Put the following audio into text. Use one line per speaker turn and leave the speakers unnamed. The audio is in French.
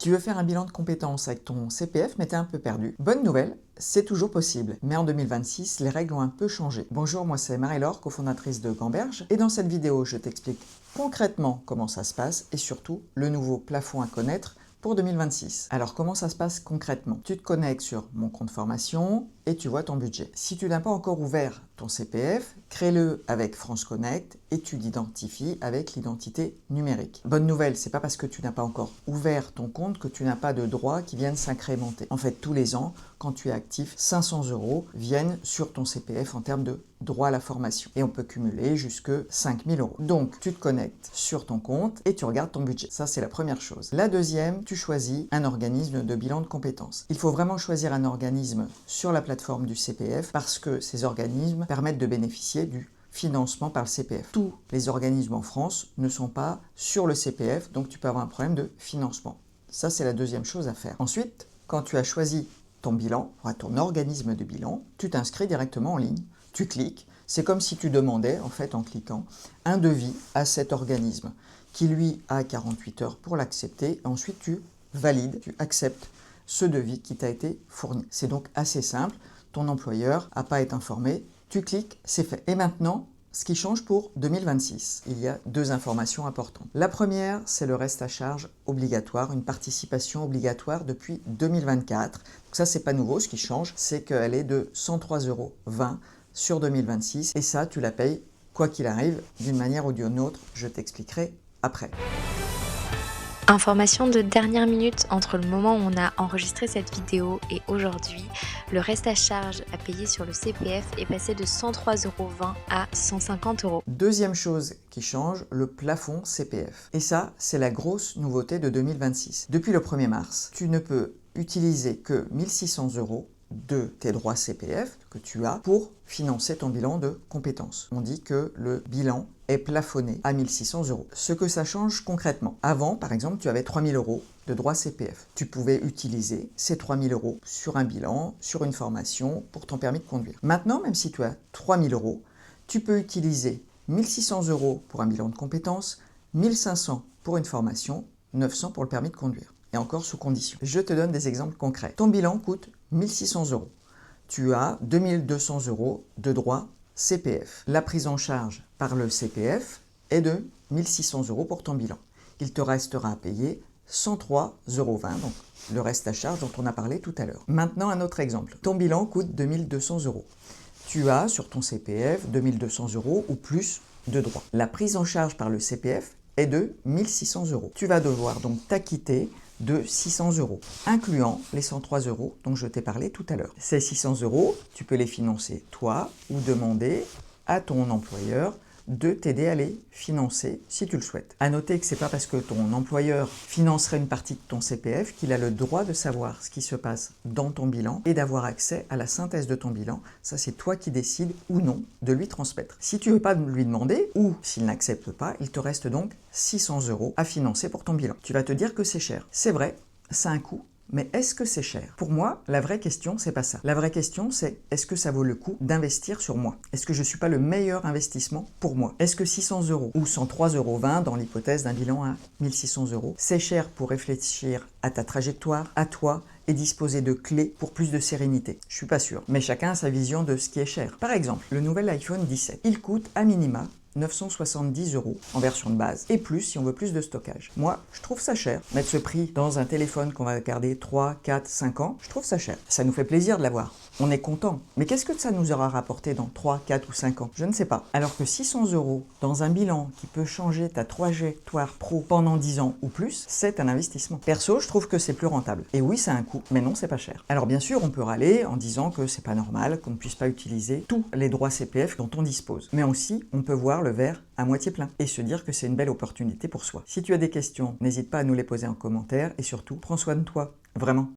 Tu veux faire un bilan de compétences avec ton CPF, mais t'es un peu perdu. Bonne nouvelle, c'est toujours possible. Mais en 2026, les règles ont un peu changé. Bonjour, moi c'est Marie-Laure, cofondatrice de Gamberge. Et dans cette vidéo, je t'explique concrètement comment ça se passe et surtout le nouveau plafond à connaître pour 2026. Alors comment ça se passe concrètement? Tu te connectes sur mon compte formation et tu vois ton budget. Si tu n'as pas encore ouvert ton CPF, crée-le avec France Connect et tu l'identifies avec l'identité numérique. Bonne nouvelle, c'est pas parce que tu n'as pas encore ouvert ton compte que tu n'as pas de droits qui viennent s'incrémenter. En fait, tous les ans, quand tu es actif, 500 € viennent sur ton CPF en termes de droits à la formation. Et on peut cumuler jusque 5000 €. Donc, tu te connectes sur ton compte et tu regardes ton budget. Ça, c'est la première chose. La deuxième, tu choisis un organisme de bilan de compétences. Il faut vraiment choisir un organisme sur la plateforme du CPF parce que ces organismes permettent de bénéficier du financement par le CPF. Tous les organismes en France ne sont pas sur le CPF, donc tu peux avoir un problème de financement. Ça, c'est la deuxième chose à faire. Ensuite, quand tu as choisi ton bilan, ton organisme de bilan, tu t'inscris directement en ligne. Tu cliques, c'est comme si tu demandais, en fait, en cliquant, un devis à cet organisme qui, lui, a 48 heures pour l'accepter. Ensuite, tu valides, tu acceptes ce devis qui t'a été fourni. C'est donc assez simple. Ton employeur n'a pas à être informé. Tu cliques, c'est fait. Et maintenant, ce qui change pour 2026, il y a deux informations importantes. La première, c'est le reste à charge obligatoire, une participation obligatoire depuis 2024. Donc ça, c'est pas nouveau. Ce qui change, c'est qu'elle est de 103,20 € sur 2026. Et ça, tu la payes quoi qu'il arrive, d'une manière ou d'une autre. Je t'expliquerai après.
Information de dernière minute, entre le moment où on a enregistré cette vidéo et aujourd'hui, le reste à charge à payer sur le CPF est passé de 103,20 € à 150 €.
Deuxième chose qui change, le plafond CPF. Et ça, c'est la grosse nouveauté de 2026. Depuis le 1er mars, tu ne peux utiliser que 1600 € de tes droits CPF que tu as pour financer ton bilan de compétences. On dit que le bilan est plafonné à 1600 €. Ce que ça change concrètement. Avant, par exemple, tu avais 3000 € de droits CPF. Tu pouvais utiliser ces 3000 € sur un bilan, sur une formation, pour ton permis de conduire. Maintenant, même si tu as 3000 €, tu peux utiliser 1600 € pour un bilan de compétences, 1500 pour une formation, 900 pour le permis de conduire. Et encore sous condition. Je te donne des exemples concrets. Ton bilan coûte 1600 €. Tu as 2200 € de droits CPF. La prise en charge par le CPF est de 1600 € pour ton bilan. Il te restera à payer 103,20 €, donc le reste à charge dont on a parlé tout à l'heure. Maintenant, un autre exemple. Ton bilan coûte 2200 €. Tu as sur ton CPF 2200 € ou plus de droits. La prise en charge par le CPF est de 1600 €. Tu vas devoir donc t'acquitter de 600 €, incluant les 103 € dont je t'ai parlé tout à l'heure. Ces 600 €, tu peux les financer toi ou demander à ton employeur de t'aider à les financer si tu le souhaites. À noter que ce n'est pas parce que ton employeur financerait une partie de ton CPF qu'il a le droit de savoir ce qui se passe dans ton bilan et d'avoir accès à la synthèse de ton bilan. Ça, c'est toi qui décides ou non de lui transmettre. Si tu ne veux pas lui demander ou s'il n'accepte pas, il te reste donc 600 € à financer pour ton bilan. Tu vas te dire que c'est cher. C'est vrai, ça a un coût. Mais est-ce que c'est cher? Pour moi, la vraie question, c'est pas ça. La vraie question, c'est est-ce que ça vaut le coup d'investir sur moi? Est-ce que je suis pas le meilleur investissement pour moi? Est-ce que 600 € ou 103,20 € dans l'hypothèse d'un bilan à 1600 €, c'est cher pour réfléchir à ta trajectoire, à toi, et disposer de clés pour plus de sérénité? Je suis pas sûr. Mais chacun a sa vision de ce qui est cher. Par exemple, le nouvel iPhone 17. Il coûte à minima 970 € en version de base, et plus si on veut plus de stockage. Moi, je trouve ça cher. Mettre ce prix dans un téléphone qu'on va garder 3, 4, 5 ans, je trouve ça cher. Ça nous fait plaisir de l'avoir. On est content. Mais qu'est-ce que ça nous aura rapporté dans 3, 4 ou 5 ans? Je ne sais pas. Alors que 600 € dans un bilan qui peut changer ta trajectoire pro pendant 10 ans ou plus, c'est un investissement. Perso, je trouve que c'est plus rentable. Et oui, ça a un coût, mais non, c'est pas cher. Alors bien sûr, on peut râler en disant que c'est pas normal, qu'on ne puisse pas utiliser tous les droits CPF dont on dispose. Mais aussi, on peut voir le verre à moitié plein et se dire que c'est une belle opportunité pour soi. Si tu as des questions, n'hésite pas à nous les poser en commentaire et surtout, prends soin de toi, vraiment.